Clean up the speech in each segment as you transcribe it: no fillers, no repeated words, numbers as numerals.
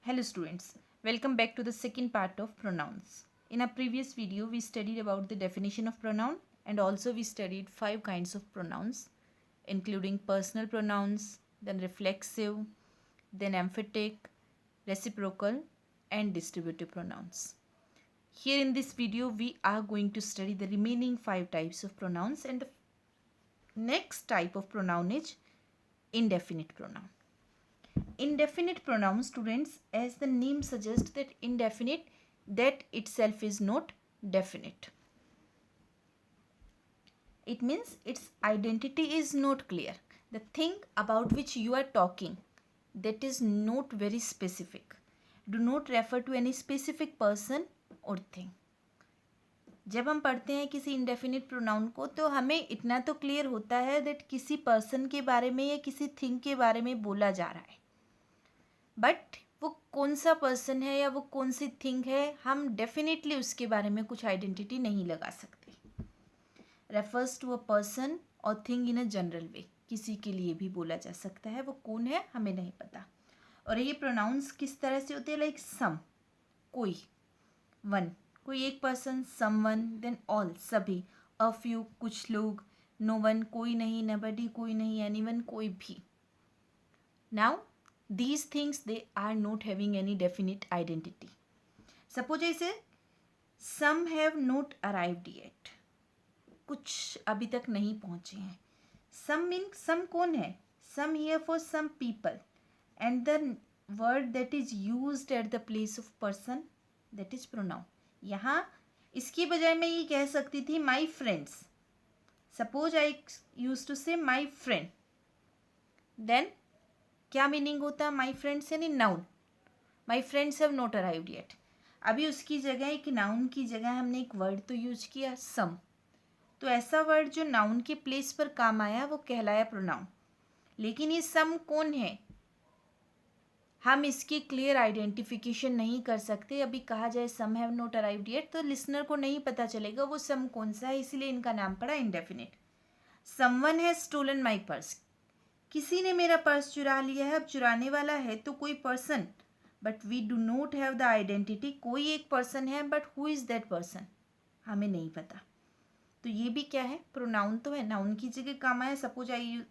Hello students, welcome back to the second part of pronouns. In our previous video, we studied about the definition of pronoun and also we studied 5 kinds of pronouns including personal pronouns, then reflexive, then emphatic, reciprocal and distributive pronouns. Here in this video, we are going to study the remaining 5 types of pronouns and the next type of pronoun is indefinite pronoun. Indefinite pronoun, students, as the name suggests that indefinite, that itself is not definite. It means its identity is not clear. The thing about which you are talking, that is not very specific. Do not refer to any specific person or thing. जब हम पढ़ते हैं किसी indefinite pronoun को तो हमें इतना तो क्लियर होता है दैट किसी पर्सन के बारे में या किसी थिंग के बारे में बोला जा रहा है, बट वो कौन सा पर्सन है या वो कौन सी थिंग है हम डेफिनेटली उसके बारे में कुछ आइडेंटिटी नहीं लगा सकते. रेफर्स टू अ पर्सन और थिंग इन अ जनरल वे. किसी के लिए भी बोला जा सकता है, वो कौन है हमें नहीं पता. और ये प्रोनाउंस किस तरह से होते हैं, लाइक सम, कोई, वन, कोई एक पर्सन, समवन, देन ऑल, सभी, अ फ्यू, कुछ लोग, नो वन, कोई नहीं, नबडी, कोई नहीं, एनीवन, कोई भी. Now these things, they are not having any definite identity. Suppose I say some have not arrived yet. कुछ अभी तक नहीं पहुंचे हैं. Some mean some कौन है? Some here for some people, and the word that is used at the place of person, that is pronoun. यहाँ इसकी बजाय मैं ये कह सकती थी my friends. Suppose I used to say my friend. Then क्या मीनिंग होता है माई फ्रेंड्स, यानी noun. My friends have not arrived yet. अभी उसकी जगह एक नाउन की जगह हमने एक वर्ड तो यूज किया सम. तो ऐसा वर्ड जो नाउन के प्लेस पर काम आया वो कहलाया प्रोनाउन. लेकिन ये सम कौन है हम इसकी क्लियर आइडेंटिफिकेशन नहीं कर सकते. अभी कहा जाए some have not arrived yet तो लिसनर को नहीं पता चलेगा वो सम कौन सा है, इसलिए इनका नाम पड़ा indefinite. Someone has stolen my purse. किसी ने मेरा पर्स चुरा लिया है. अब चुराने वाला है तो कोई person, but we do not have the identity. कोई एक पर्सन है but who is that person हमें नहीं पता. तो ये भी क्या है, प्रोनाउन तो है, नाउन की जगह काम आया. सपोज आई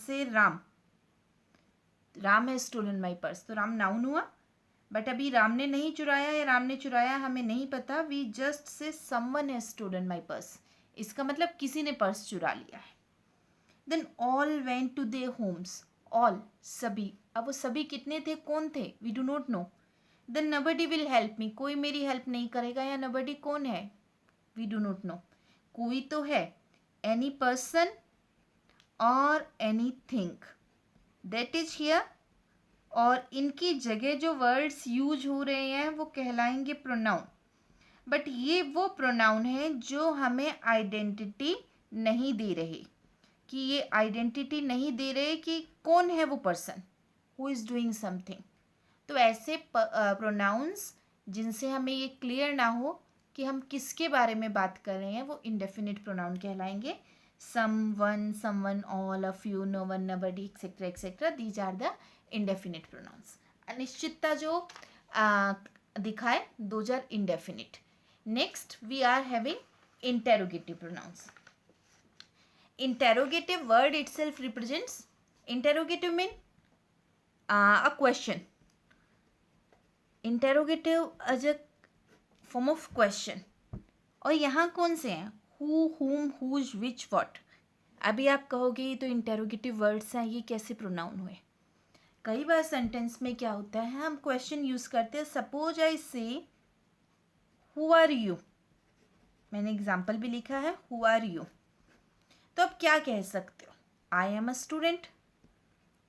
से राम, राम है स्टोलन माई पर्स, तो राम नाउन हुआ, बट अभी राम ने नहीं चुराया या राम ने चुराया हमें नहीं पता. We just say someone has stolen my purse, इसका मतलब किसी ने पर्स चुरा लिया है. Then all went to their homes. All, सभी. अब वो सभी कितने थे, कौन थे, we do not know. Then nobody will help me, कोई मेरी हेल्प नहीं करेगा. या नबडी कौन है, वी डू नॉट नो. कोई तो है, एनी पर्सन और any thing, that is here. और इनकी जगह जो वर्ड्स यूज हो रहे हैं वो कहलाएंगे प्रोनाउन. बट ये वो प्रोनाउन है जो हमें आइडेंटिटी नहीं दे रहे, कि ये आइडेंटिटी नहीं दे रहे कि कौन है वो person who is doing something. तो ऐसे प्रोनाउंस जिनसे हमें ये क्लियर ना हो कि हम किसके बारे में बात कर रहे हैं वो इंडेफिनिट प्रोनाउन कहलाएंगे. Someone, all, a few, no one, nobody, etcetera etcetera, these are the indefinite pronouns. अनिश्चितता जो दिखाए, those are indefinite. Next we are having interrogative pronouns. Interrogative word itself represents, interrogative mean a question. Interrogative as a form of question. और यहाँ कौन से हैं, who, whom, whose, which, what. अभी आप कहोगे ये तो इंटेरोगेटिव वर्ड्स हैं, ये कैसे प्रोनाउन हुए. कई बार सेंटेंस में क्या होता है हम क्वेश्चन यूज करते हैं. सपोज आई से हु आर यू, मैंने एग्जाम्पल भी लिखा है, हु आर यू. तो अब क्या कह सकते हो, आई am a student,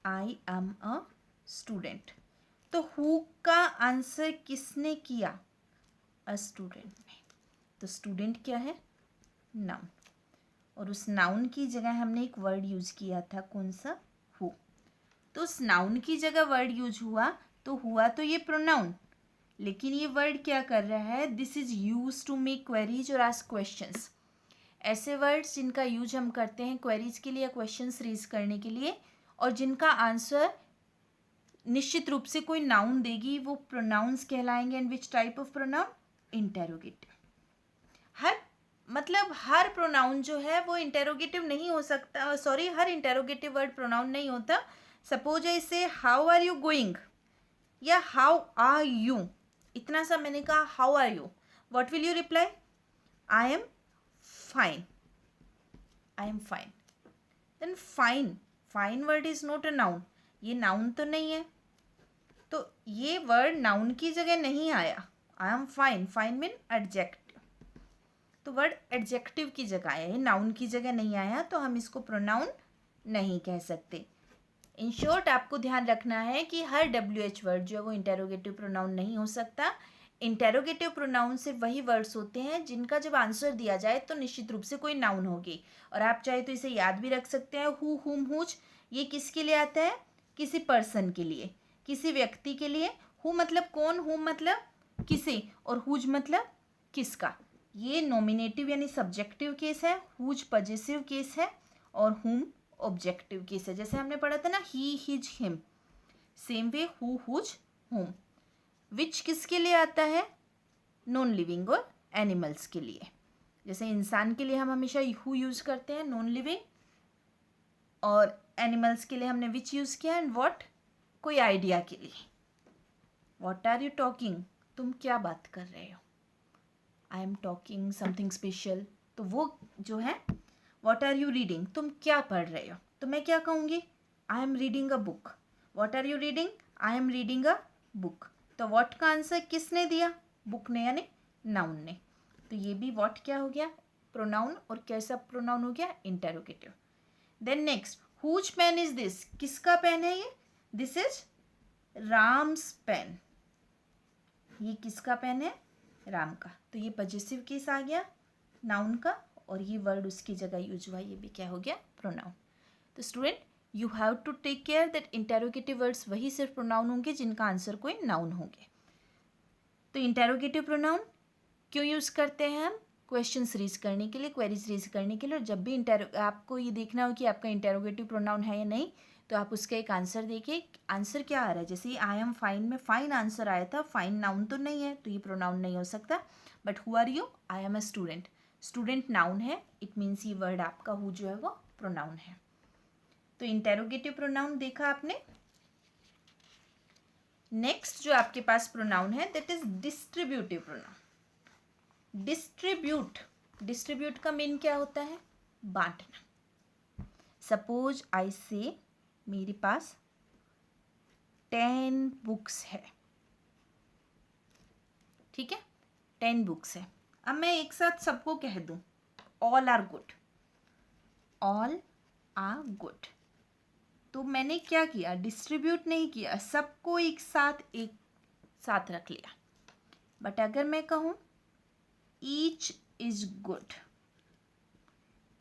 I am a student. तो हु का आंसर किसने किया, अ स्टूडेंट ने. तो स्टूडेंट क्या है, नाउन. और उस नाउन की जगह हमने एक वर्ड यूज किया था, कौन सा, हु. तो उस नाउन की जगह वर्ड यूज हुआ तो हुआ तो ये प्रोनाउन, लेकिन ये वर्ड क्या कर रहा है, this is use to make queries और आस्क क्वेश्चंस. ऐसे वर्ड्स जिनका यूज हम करते हैं क्वेरीज के लिए या क्वेश्चंस रेज करने के लिए, और जिनका आंसर निश्चित रूप से कोई नाउन देगी, वो प्रोनाउंस कहलाएंगे। And which type of pronoun? Interrogative. हर प्रोनाउन जो है वो इंटेरोगेटिव नहीं हो सकता, सॉरी, हर इंटेरोगेटिव वर्ड प्रोनाउन नहीं होता। Suppose I say how are you going या हाउ आर यू, इतना सा मैंने कहा how are you, what will you reply? I am fine, I am fine. Then fine, fine word is not a noun, ये noun तो नहीं है, तो ये वर्ड नाउन की जगह नहीं आया। आई am fine, fine mean adjective, तो वर्ड एडजेक्टिव की जगह आया, ये नाउन की जगह नहीं आया, तो हम इसको प्रोनाउन नहीं कह सकते। इन शॉर्ट आपको ध्यान रखना है कि हर WH वर्ड जो है वो इंटेरोगेटिव प्रोनाउन नहीं हो सकता। इंटेरोगेटिव प्रोनाउन से वही वर्ड्स होते हैं जिनका जब आंसर दिया जाए तो निश्चित रूप से कोई नाउन होगी। और आप चाहे तो इसे याद भी रख सकते हैं, हु, हुम, हुज, ये किसके लिए आता है? किसी पर्सन के लिए, किसी व्यक्ति के लिए। हु मतलब कौन, हुम मतलब किसे, और हुज मतलब किसका। ये नॉमिनेटिव यानी सब्जेक्टिव केस है, हुज पजेसिव केस है, और हुम ऑब्जेक्टिव केस है। जैसे हमने पढ़ा था ना, he, his, him, same way who, whose, whom. Which किसके लिए आता है? नॉन लिविंग और एनिमल्स के लिए। जैसे इंसान के लिए हम हमेशा हु यूज करते हैं, नॉन लिविंग, और एनिमल्स के लिए हमने विच यूज किया, एंड व्हाट, कोई आइडिया के लिए। व्हाट आर यू टॉकिंग, तुम क्या बात कर रहे हो? I am talking something special, तो वो जो है व्हाट आर यू रीडिंग, तुम क्या पढ़ रहे हो, तो मैं क्या कहूँगी? I am reading a book. What are you reading? I am reading a book. तो व्हाट का आंसर किसने दिया? बुक ने, यानी नाउन ने। तो ये भी व्हाट क्या हो गया? प्रोनाउन। और कैसा प्रोनाउन हो गया? Interrogative. Then next, whose pen is this, किसका पेन है ये? दिस इज राम्स पेन, ये किसका पेन है? राम का। तो ये पजेसिव केस आ गया नाउन का, और ये वर्ड उसकी जगह यूज हुआ, ये भी क्या हो गया? प्रोनाउन। तो student, you have to take care that interrogative words वही सिर्फ प्रोनाउन होंगे जिनका आंसर कोई नाउन होंगे। तो इंटेरोगेटिव प्रोनाउन क्यों यूज़ करते हैं हम? क्वेश्चंस रेज करने के लिए, क्वेरीज रेज करने के लिए। और जब भी आपको ये देखना हो कि आपका इंटेरोगेटिव प्रोनाउन है या नहीं, तो आप उसका एक आंसर देखिए, आंसर क्या आ रहा है। जैसे आई एम फाइन में फाइन आंसर आया था, फाइन नाउन तो नहीं है, तो ये प्रोनाउन नहीं हो सकता। But who are you? I am a student, student noun है, इट मीन्स ये वर्ड आपका हु जो है वो प्रोनाउन है। तो इंटेरोगेटिव प्रोनाउन देखा आपने। नेक्स्ट जो आपके पास प्रोनाउन है that is distributive pronoun. Distribute, distribute का मीन क्या होता है? बांटना। सपोज आई से मेरे पास 10 बुक्स है, ठीक है, 10 बुक्स है। अब मैं एक साथ सबको कह दूं all are good, all are good, तो मैंने क्या किया? डिस्ट्रीब्यूट नहीं किया, सबको एक साथ रख लिया। बट अगर मैं कहूँ ईच इज गुड,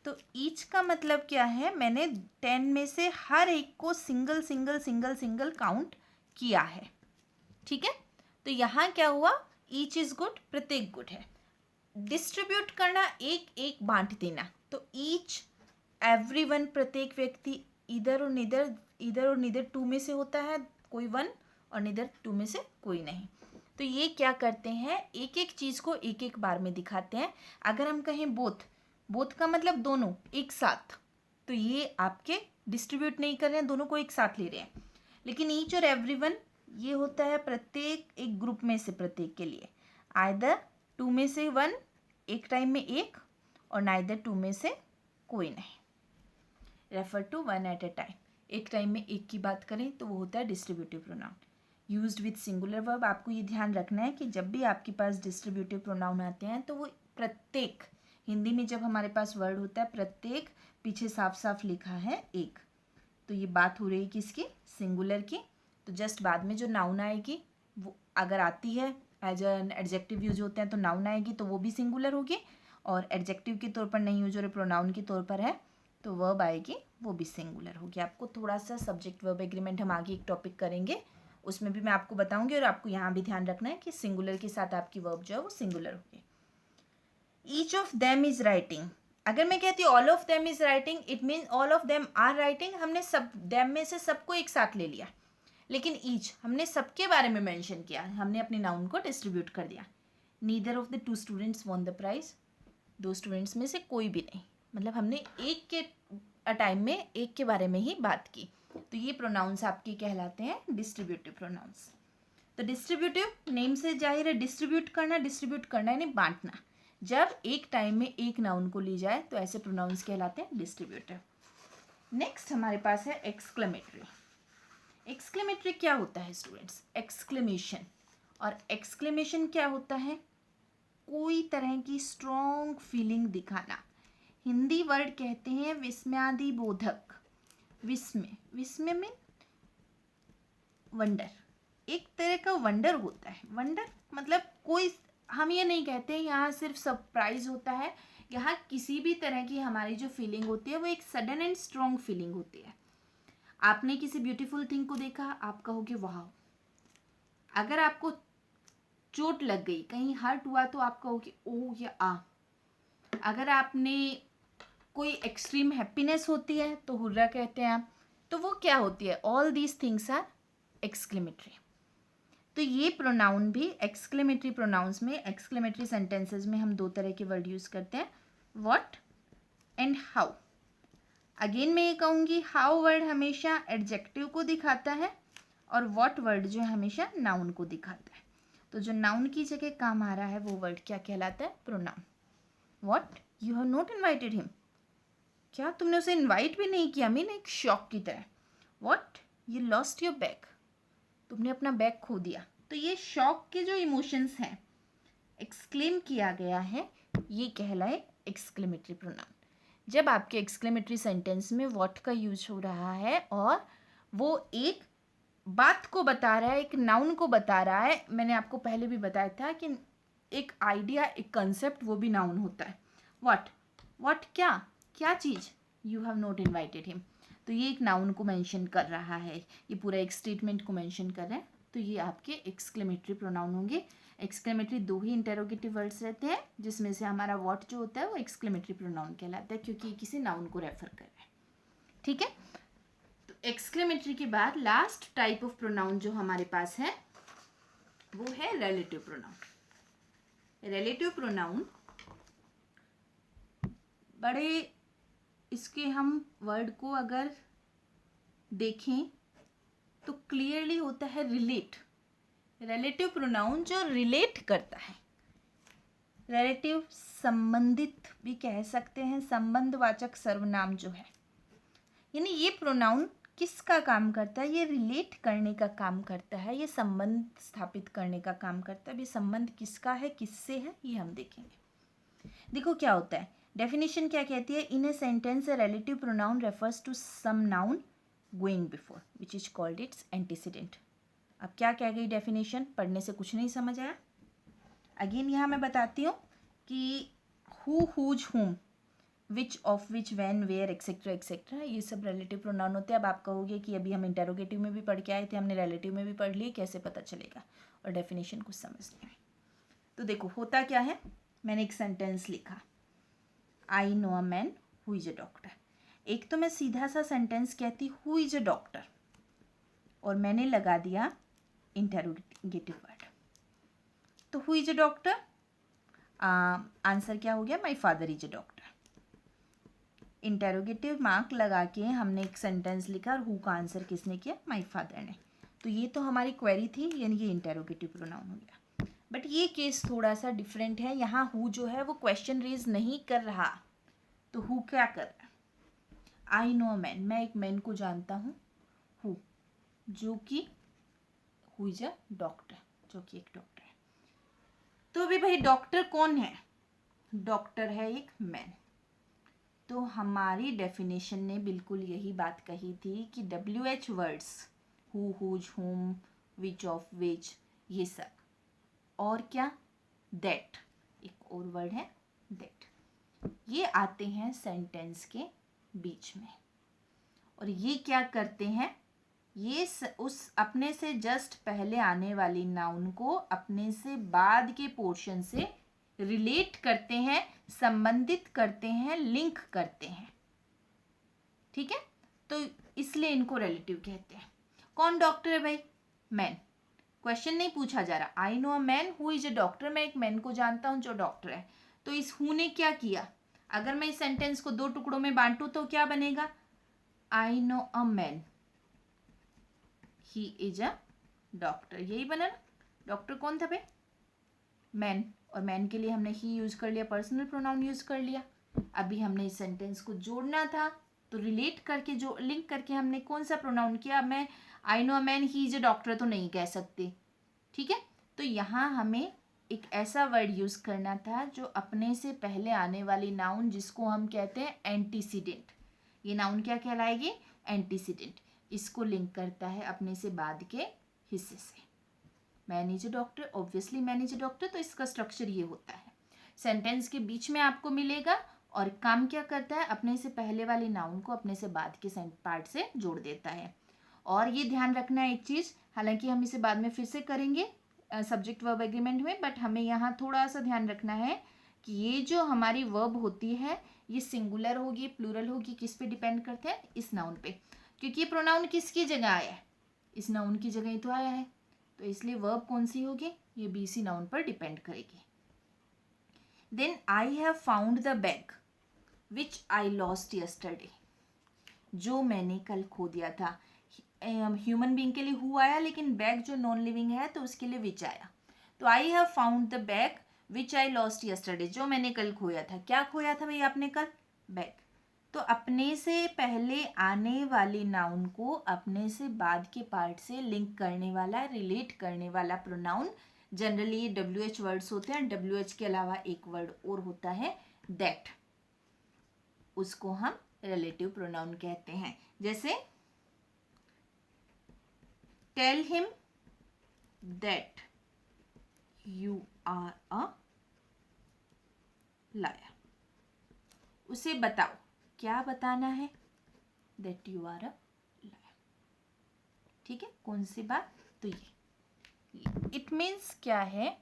तो ईच का मतलब क्या है? मैंने 10 में से हर एक को single single single single count किया है, ठीक है। तो यहाँ क्या हुआ? ईच इज गुड, प्रत्येक गुड है। डिस्ट्रीब्यूट करना, एक एक बांट देना, तो ईच, एवरीवन, प्रत्येक व्यक्ति, इधर और निधर 2 में से होता है कोई 1, और निधर 2 में से कोई नहीं। तो ये क्या करते हैं? एक एक चीज़ को एक एक बार में दिखाते हैं। अगर हम कहें बोथ, बोथ का मतलब दोनों एक साथ, तो ये आपके डिस्ट्रीब्यूट नहीं कर रहे हैं, दोनों को एक साथ ले रहे हैं। लेकिन ईच और एवरीवन ये होता है प्रत्येक एक ग्रुप में से प्रत्येक के लिए, आइदर 2 में से 1 एक टाइम में एक, और नाइदर 2 में से कोई नहीं। Refer to 1 at a time, एक टाइम में एक की बात करें तो वो होता है distributive pronoun. Used with singular verb. आपको ये ध्यान रखना है कि जब भी आपके पास डिस्ट्रीब्यूटिव प्रोनाउन आते हैं तो वो प्रत्येक, हिंदी में जब हमारे पास वर्ड होता है प्रत्येक, पीछे साफ साफ लिखा है एक, तो ये बात हो रही है किसकी? सिंगुलर की। तो जस्ट बाद में जो नाउन आएगी वो अगर आती है एज एन एडजेक्टिव यूज होते हैं तो नाउन आएगी तो वो भी सिंगुलर होगी, और एडजेक्टिव के तौर पर नहीं यूज हो रहे, प्रोनाउन के तौर पर है, तो वर्ब आएगी वो भी सिंगुलर होगी। आपको थोड़ा सा सब्जेक्ट वर्ब एग्रीमेंट हम आगे एक टॉपिक करेंगे, उसमें भी मैं आपको बताऊंगी। और आपको यहाँ भी ध्यान रखना है कि सिंगुलर के साथ आपकी वर्ब जो है वो सिंगुलर होगी। Each of them is writing, अगर मैं कहती हूँ all of them is writing, it mean all of them are writing. हमने सब देम में से सबको एक साथ ले लिया, लेकिन ईच हमने सबके बारे में मेंशन किया, हमने अपने नाउन को डिस्ट्रीब्यूट कर दिया. Neither of the two students won the prize, दो स्टूडेंट्स में से कोई भी नहीं, मतलब हमने एक के टाइम में एक के बारे में ही बात की. तो ये प्रोनाउंस आपके कहलाते हैं डिस्ट्रीब्यूटिव प्रोनाउंस. तो डिस्ट्रीब्यूटिव नेम से जाहिर है डिस्ट्रीब्यूट करना यानी बांटना. जब एक टाइम में एक नाउन को ली जाए तो ऐसे प्रोनाउंस कहलाते हैं डिस्ट्रीब्यूटिव. नेक्स्ट हमारे पास है एक्सक्लेमेटरी. एक्सक्लेमेटरी क्या होता है स्टूडेंट्स? एक्सक्लेमेशन. और एक्सक्लेमेशन क्या होता है? कोई तरह की स्ट्रॉन्ग फीलिंग दिखाना. हिंदी वर्ड कहते हैं विस्मयादिबोधक. विस्मय में वंडर, एक तरह का वंडर होता है. वंडर मतलब कोई, हम ये नहीं कहते यहाँ सिर्फ सरप्राइज होता है. यहाँ किसी भी तरह की हमारी जो फीलिंग होती है वो एक सडन एंड स्ट्रॉन्ग फीलिंग होती है. आपने किसी ब्यूटीफुल थिंग को देखा, आप कहोगे वाह. अगर आपको चोट लग गई, कहीं हर्ट हुआ, तो आप कहोगे ओ या आ. अगर आपने कोई एक्सट्रीम हैप्पीनेस होती है तो हुर्रा कहते हैं आप. तो वो क्या होती है? All these things are exclamatory. तो ये प्रोनाउन भी एक्सक्लेमेटरी प्रोनाउंस में, एक्सक्लेमेटरी सेंटेंसेस में हम दो तरह के वर्ड यूज़ करते हैं, व्हाट एंड हाउ. अगेन मैं ये कहूँगी, हाउ वर्ड हमेशा एडजेक्टिव को दिखाता है और व्हाट वर्ड जो हमेशा नाउन को दिखाता है. तो जो नाउन की जगह काम आ रहा है वो वर्ड क्या कहलाता है? Pronoun. What, you have not invited him. क्या तुमने उसे इन्वाइट भी नहीं किया? मीन एक शॉक की तरह. What, you lost your bag. तुमने अपना बैग खो दिया. तो ये शॉक के जो इमोशंस हैं, एक्सक्लेम किया गया है, ये कहलाए एक्सक्लेमेटरी प्रोनाउन. जब आपके एक्सक्लेमेटरी सेंटेंस में व्हाट का यूज हो रहा है और वो एक बात को बता रहा है, एक नाउन को बता रहा है. मैंने आपको पहले भी बताया था कि एक आइडिया, एक कंसेप्ट, वो भी नाउन होता है. व्हाट क्या चीज़? You have not invited him. तो ये एक नाउन को मेंशन कर रहा है, ये पूरा एक स्टेटमेंट को मेंशन कर रहा है. तो ये आपके एक्सक्लेमेटरी प्रोनाउन होंगे. एक्सक्लेमेटरी दो ही इंटेरोगेटिव वर्ड्स रहते हैं, जिसमें से हमारा व्हाट जो होता है वो एक्सक्लेमेटरी प्रोनाउन कहलाता है, क्योंकि ये किसी नाउन को रेफर कर रहा है. ठीक है. तो एक्सक्लेमेटरी के बाद लास्ट टाइप ऑफ प्रोनाउन जो हमारे पास है वो है रिलेटिव प्रोनाउन. रिलेटिव प्रोनाउन बड़े, इसके हम वर्ड को अगर देखें तो क्लियरली होता है रिलेट. रिलेटिव प्रोनाउन जो रिलेट करता है. रिलेटिव संबंधित भी कह सकते हैं, संबंधवाचक सर्वनाम जो है, यानी ये प्रोनाउन किसका काम करता है? ये रिलेट करने का काम करता है, ये संबंध स्थापित करने का काम करता है. ये संबंध किसका है, किससे है, ये हम देखेंगे. देखो क्या होता है. डेफिनेशन क्या कहती है? In a sentence a relative pronoun refers to some noun going before which is called its antecedent. अब क्या कह गई डेफिनेशन? पढ़ने से कुछ नहीं समझ आया. अगेन यहाँ मैं बताती हूँ कि who, whose, whom, which, of which, when, where, etcetera etcetera, ये सब रिलेटिव प्रोनाउन होते हैं. अब आप कहोगे कि अभी हम इंटेरोगेटिव में भी पढ़ के आए थे, हमने रिलेटिव में भी पढ़ लिए, कैसे पता चलेगा? और डेफिनेशन कुछ समझ नहीं आई. तो देखो होता क्या है. मैंने एक सेंटेंस लिखा, I know a man who is a doctor. एक तो मैं सीधा सा सेंटेंस कहती हु इज अ डॉक्टर और मैंने लगा दिया इंटेरोगेटिव वर्ड. तो who is a doctor, answer क्या हो गया? My father is a doctor. Interrogative mark लगा के हमने एक सेंटेंस लिखा और हु का आंसर किसने किया? माई फादर ने. तो ये तो हमारी क्वेरी थी, यानी ये इंटेरोगेटिव प्रोनाउन हो गया. बट ये केस थोड़ा सा डिफरेंट है. यहाँ हु जो है वो क्वेश्चन रेज नहीं कर रहा. तो हु क्या कर रहा है? आई नो अ मैन, मैं एक मैन को जानता हूँ, हु, जो कि हु इज अ डॉक्टर, जो कि एक डॉक्टर है. तो अभी भाई डॉक्टर कौन है? डॉक्टर है एक मैन. तो हमारी डेफिनेशन ने बिल्कुल यही बात कही थी कि WH words, who, whose, whom, which, of विच, ये सब, और क्या? दैट, एक और वर्ड है दैट, ये आते हैं सेंटेंस के बीच में. और ये क्या करते हैं? ये उस अपने से जस्ट पहले आने वाली नाउन को अपने से बाद के पोर्शन से रिलेट करते हैं, संबंधित करते हैं, लिंक करते हैं. ठीक है. तो इसलिए इनको रिलेटिव कहते हैं. कौन डॉक्टर है भाई? मैन। क्वेश्चन नहीं पूछा जा रहा, I know a man who is a doctor, मैं एक मैन को जानता हूँ जो डॉक्टर है। तो इस हु ने क्या किया, अगर मैं इस सेंटेंस को दो टुकड़ों में बांटूं तो क्या बनेगा, I know a man he is a doctor, यही बना ना। डॉक्टर कौन था भाई? मैन, और मैन के लिए हमने ही यूज कर लिया, पर्सनल प्रोनाउन यूज कर लिया। अभी हमने इस सेंटेंस को जोड़ना था, तो रिलेट करके जो लिंक करके हमने कौन सा प्रोनाउन किया, मैं I know a man he is a doctor तो नहीं कह सकती, ठीक है। तो यहाँ हमें एक ऐसा वर्ड यूज करना था जो अपने से पहले आने वाली नाउन, जिसको हम कहते हैं एंटीसीडेंट। ये नाउन क्या कहलाएगी? एंटीसीडेंट। इसको लिंक करता है अपने से बाद के हिस्से से। Man is a doctor, obviously man is a doctor, तो इसका स्ट्रक्चर ये होता है, सेंटेंस के बीच में आपको मिलेगा और काम क्या करता है, अपने से पहले वाली नाउन को अपने से बाद के पार्ट से जोड़ देता है। और ये ध्यान रखना है एक चीज़, हालांकि हम इसे बाद में फिर से करेंगे सब्जेक्ट वर्ब एग्रीमेंट में, बट हमें यहाँ थोड़ा सा ध्यान रखना है कि ये जो हमारी वर्ब होती है ये सिंगुलर होगी प्लूरल होगी, किस पे डिपेंड करते हैं, इस नाउन पे, क्योंकि ये प्रोनाउन किसकी जगह आया है, इस नाउन की जगह ही तो आया है, तो इसलिए वर्ब कौन सी होगी, ये बीसी नाउन पर डिपेंड करेगी। Then I have found the bag which I lost yesterday, जो मैंने कल खो दिया था। ह्यूमन बीइंग के लिए हु आया, लेकिन बैग जो नॉन लिविंग है तो उसके लिए विच आया। तो आई have found the bag which I lost yesterday, जो मैंने कल खोया था। क्या खोया था भाई आपने कल? बैग। तो अपने से पहले आने वाली नाउन को अपने से बाद के पार्ट से लिंक करने वाला, रिलेट करने वाला प्रोनाउन, जनरली ये WH वर्ड्स होते हैं। WH के अलावा एक वर्ड और होता है दैट, उसको हम रिलेटिव प्रोनाउन कहते हैं। जैसे tell him that you are a liar, उसे बताओ, क्या बताना है, that you are a liar, ठीक है। कौन सी बात? तो ये इट मीन्स क्या है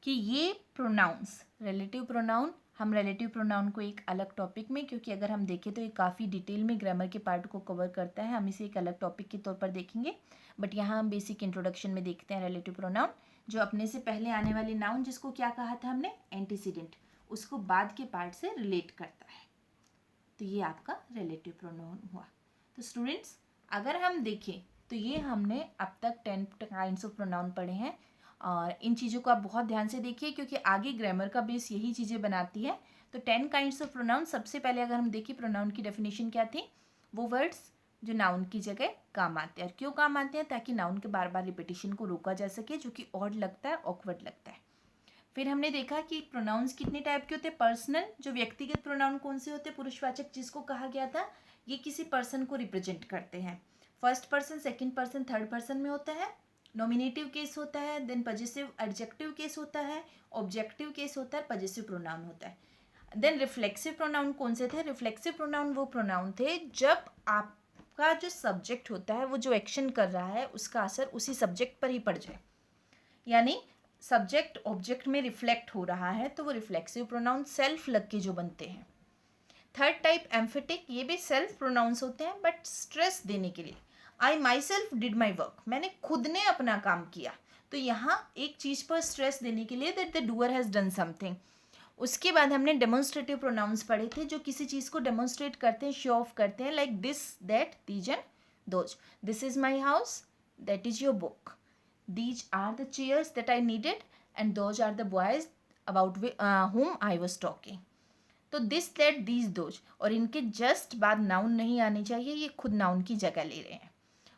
कि ये प्रोनाउंस रिलेटिव प्रोनाउन, हम रिलेटिव प्रोनाउन को एक अलग टॉपिक में, क्योंकि अगर हम देखें तो ये काफ़ी डिटेल में ग्रामर के पार्ट को कवर करता है, हम इसे एक अलग टॉपिक के तौर पर देखेंगे, बट यहाँ हम बेसिक इंट्रोडक्शन में देखते हैं रिलेटिव प्रोनाउन, जो अपने से पहले आने वाली नाउन, जिसको क्या कहा था हमने, एंटीसीडेंट, उसको बाद के पार्ट से रिलेट करता है। तो ये आपका रिलेटिव प्रोनाउन हुआ। तो स्टूडेंट्स, अगर हम देखें तो ये हमने अब तक 10 काइंड्स ऑफ प्रोनाउन पढ़े हैं, और इन चीज़ों को आप बहुत ध्यान से देखिए, क्योंकि आगे ग्रामर का बेस यही चीज़ें बनाती है। तो 10 काइंड्स ऑफ प्रोनाउन, सबसे पहले अगर हम देखें प्रोनाउन की डेफिनेशन क्या थी, वो वर्ड्स जो नाउन की जगह काम आते हैं। और क्यों काम आते हैं? ताकि नाउन के बार बार रिपीटिशन को रोका जा सके, जो कि ऑड लगता है, ऑकवर्ड लगता है। फिर हमने देखा कि प्रोनाउंस कितने टाइप के होते हैं। पर्सनल, जो व्यक्तिगत प्रोनाउन कौन से होते हैं, पुरुषवाचक, जिसको कहा गया था ये किसी पर्सन को रिप्रेजेंट करते हैं। First person, second person, third person में होता है। नॉमिनेटिव केस होता है, देन पजेसिव एडजेक्टिव केस होता है, ऑब्जेक्टिव केस होता है, पजेसिव प्रोनाउन होता है। देन रिफ्लेक्सिव प्रोनाउन कौन से थे? रिफ्लेक्सिव प्रोनाउन वो प्रोनाउन थे जब आपका जो सब्जेक्ट होता है, वो जो एक्शन कर रहा है, उसका असर उसी सब्जेक्ट पर ही पड़ जाए, यानी सब्जेक्ट ऑब्जेक्ट में रिफ्लेक्ट हो रहा है, तो वो रिफ्लेक्सिव प्रोनाउन सेल्फ लग के जो बनते हैं। थर्ड टाइप एम्फेटिक, ये भी सेल्फ प्रोनाउंस होते हैं बट स्ट्रेस देने के लिए। I myself did my work, मैंने खुद ने अपना काम किया, तो यहाँ एक चीज़ पर स्ट्रेस देने के लिए that the doer has done something. उसके बाद हमने डेमोन्स्ट्रेटिव प्रोनाउंस पढ़े थे, जो किसी चीज़ को डेमोन्स्ट्रेट करते हैं, शो ऑफ करते हैं, like this, that, these and those. This is my house, that is your book, these are the chairs that I needed and those are the boys about whom I was talking। तो this, that, these, those, और इनके just बाद noun नहीं आनी चाहिए, ये खुद noun की जगह ले रहे हैं।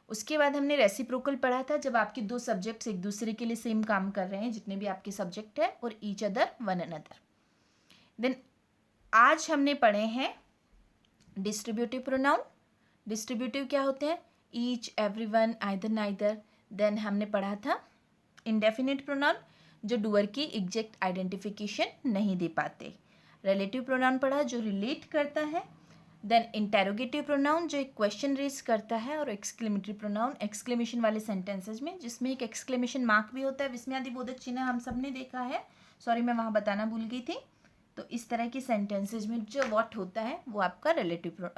उसके बाद हमने रेसिप्रोकल पढ़ा था, जब आपके दो सब्जेक्ट्स एक दूसरे के लिए सेम काम कर रहे हैं, जितने भी आपके सब्जेक्ट है, और each other one another. Then आज हमने पढ़े हैं डिस्ट्रीब्यूटिव प्रोनाउन। डिस्ट्रीब्यूटिव क्या होते हैं? Each, everyone, either, neither. Then हमने पढ़ा था इंडेफिनिट प्रोनाउन, जो डूअर की एग्जैक्ट आइडेंटिफिकेशन नहीं दे पाते। रिलेटिव प्रोनाउन पढ़ा, जो रिलेट करता है। देन इंटेरोगेटिव प्रोनाउन, जो एक क्वेश्चन रेज करता है। और एक्सक्लेमेटरी प्रोनाउन, एक्सक्लेमेशन वाले सेंटेंसेज में, जिसमें एक एक्सक्लेमेशन मार्क भी होता है। विस्मयादिबोधक चिन्ह हम सब ने देखा है, सॉरी मैं वहाँ बताना भूल गई थी। तो इस तरह के सेंटेंसेज में जो व्हाट होता है वो आपका रिलेटिव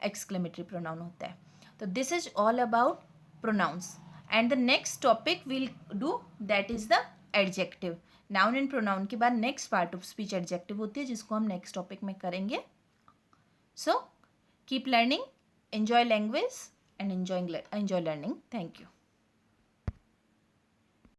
एक्सक्लेमेटरी प्रोनाउन होता है। तो this is all about pronouns and the next topic will do that is the adjective. Noun and pronoun के बाद next part of speech adjective होती है जिसको हम नेक्स्ट टॉपिक में करेंगे. So keep learning, enjoy language and enjoy learning. Thank you.